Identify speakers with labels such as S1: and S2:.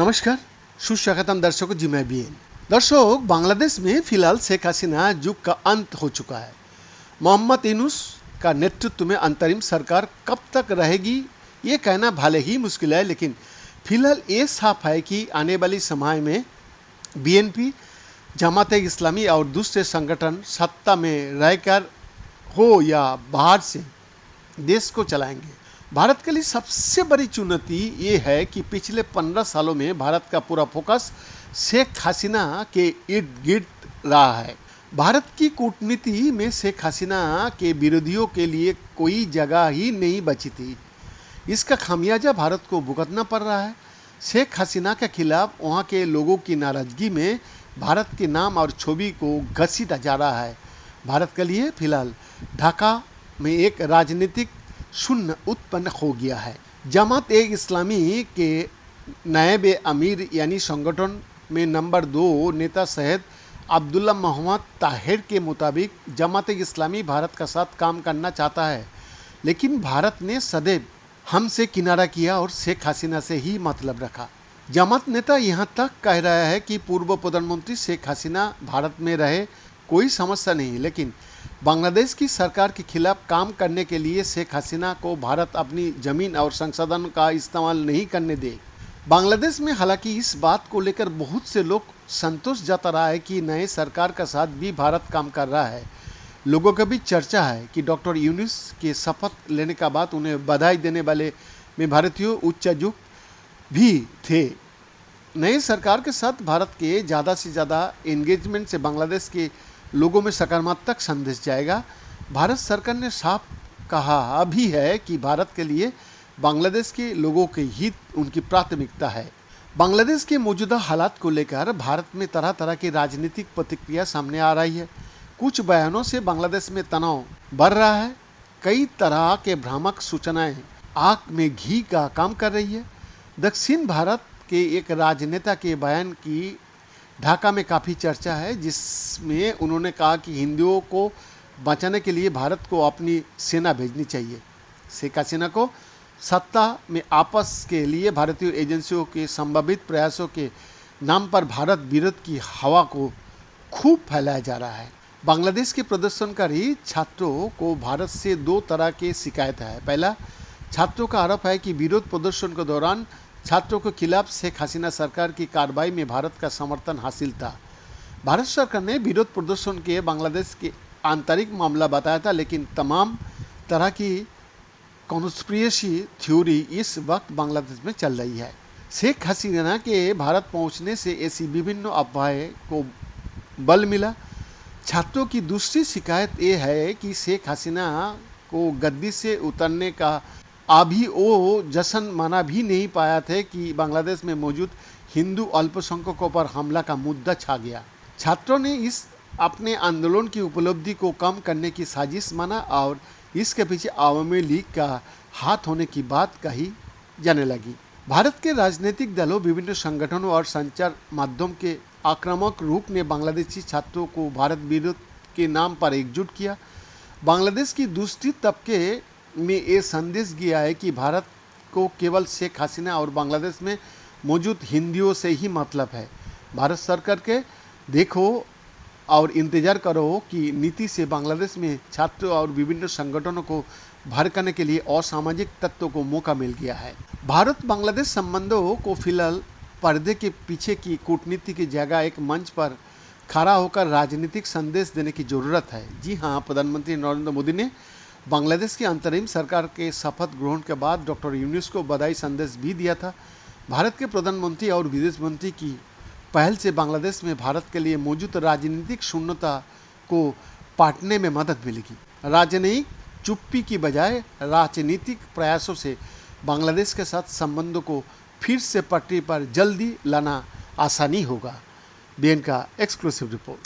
S1: नमस्कार, सुस्वागतम दर्शकों जी, मैं बीएन। दर्शक, बांग्लादेश में फिलहाल शेख हसीना युग का अंत हो चुका है। मोहम्मद यूनुस का नेतृत्व में अंतरिम सरकार कब तक रहेगी ये कहना भले ही मुश्किल है, लेकिन फिलहाल ये साफ है कि आने वाली समय में बीएनपी, जमात इस्लामी और दूसरे संगठन सत्ता में रहकर हो या बाहर से देश को चलाएंगे। भारत के लिए सबसे बड़ी चुनौती ये है कि पिछले 15 सालों में भारत का पूरा फोकस शेख हसीना के इर्द गिर्द रहा है। भारत की कूटनीति में शेख हसीना के विरोधियों के लिए कोई जगह ही नहीं बची थी। इसका खामियाजा भारत को भुगतना पड़ रहा है। शेख हसीना के खिलाफ वहाँ के लोगों की नाराजगी में भारत के नाम और छवि को घसीटा जा रहा है। भारत के लिए फिलहाल ढाका में एक राजनीतिक शून्य उत्पन्न हो गया है। जमात ए इस्लामी के नायब अमीर यानी संगठन में नंबर 2 नेता सैयद अब्दुल्ला मोहम्मद ताहिर के मुताबिक जमात इस्लामी भारत का साथ काम करना चाहता है, लेकिन भारत ने सदैव हमसे किनारा किया और शेख हसीना से ही मतलब रखा। जमात नेता यहाँ तक कह रहा है कि पूर्व प्रधानमंत्री शेख हसीना भारत में रहे, कोई समस्या नहीं, लेकिन बांग्लादेश की सरकार के खिलाफ काम करने के लिए शेख हसीना को भारत अपनी जमीन और संसाधन का इस्तेमाल नहीं करने दे। बांग्लादेश में हालांकि इस बात को लेकर बहुत से लोग संतोष जता रहा है कि नए सरकार का साथ भी भारत काम कर रहा है। लोगों का भी चर्चा है कि डॉक्टर यूनुस के शपथ लेने का बाद उन्हें बधाई देने वाले में भारतीय उच्चायुक्त भी थे। नई सरकार के साथ भारत के ज़्यादा से ज़्यादा एंगेजमेंट से बांग्लादेश के लोगों में सकारात्मक संदेश जाएगा। भारत सरकार ने साफ कहा भी है कि भारत के लिए बांग्लादेश के लोगों के हित उनकी प्राथमिकता है। बांग्लादेश के मौजूदा हालात को लेकर भारत में तरह तरह की राजनीतिक प्रतिक्रिया सामने आ रही है। कुछ बयानों से बांग्लादेश में तनाव बढ़ रहा है। कई तरह के भ्रामक सूचनाएं आग में घी का काम कर रही है। दक्षिण भारत के एक राजनेता के बयान की ढाका में काफ़ी चर्चा है, जिसमें उन्होंने कहा कि हिंदुओं को बचाने के लिए भारत को अपनी सेना भेजनी चाहिए। शेख हसीना को सत्ता में आपस के लिए भारतीय एजेंसियों के संभावित प्रयासों के नाम पर भारत विरोध की हवा को खूब फैलाया जा रहा है। बांग्लादेश के प्रदर्शनकारी छात्रों को भारत से 2 तरह की शिकायत है। पहला, छात्रों का आरोप है कि विरोध प्रदर्शन के दौरान छात्रों के खिलाफ शेख हसीना सरकार की कार्रवाई में भारत का समर्थन हासिल था। भारत सरकार ने विरोध प्रदर्शन के बांग्लादेश के आंतरिक मामला बताया था, लेकिन तमाम तरह की कॉन्स्पिरेसी थ्योरी इस वक्त बांग्लादेश में चल रही है। शेख हसीना के भारत पहुंचने से ऐसी विभिन्न अफवाहें को बल मिला। छात्रों की दूसरी शिकायत ये है कि शेख हसीना को गद्दी से उतरने का अभी वो जश्न मना भी नहीं पाया थे कि बांग्लादेश में मौजूद हिंदू अल्पसंख्यकों पर हमला का मुद्दा छा गया। छात्रों ने इस अपने आंदोलन की उपलब्धि को कम करने की साजिश माना और इसके पीछे आवामी लीग का हाथ होने की बात कही जाने लगी। भारत के राजनीतिक दलों, विभिन्न संगठनों और संचार माध्यम के आक्रामक रूप ने बांग्लादेशी छात्रों को भारत विरोध के नाम पर एकजुट किया। बांग्लादेश की दूसरी तबके में ये संदेश गया है कि भारत को केवल शेख हसीना और बांग्लादेश में मौजूद हिंदुओं से ही मतलब है। भारत सरकार के देखो और इंतजार करो कि नीति से बांग्लादेश में छात्रों और विभिन्न संगठनों को भड़काने के लिए असामाजिक तत्वों को मौका मिल गया है। भारत बांग्लादेश संबंधों को फिलहाल पर्दे के पीछे की कूटनीति की जगह एक मंच पर खड़ा होकर राजनीतिक संदेश देने की जरूरत है। जी हाँ, प्रधानमंत्री नरेंद्र मोदी ने बांग्लादेश की अंतरिम सरकार के शपथ ग्रहण के बाद डॉक्टर यूनुस को बधाई संदेश भी दिया था। भारत के प्रधानमंत्री और विदेश मंत्री की पहल से बांग्लादेश में भारत के लिए मौजूद राजनीतिक शून्यता को पाटने में मदद मिलेगी। राजनयिक चुप्पी की बजाय राजनीतिक प्रयासों से बांग्लादेश के साथ संबंधों को फिर से पटरी पर जल्दी लाना आसानी होगा। बीएन का एक्सक्लूसिव रिपोर्ट।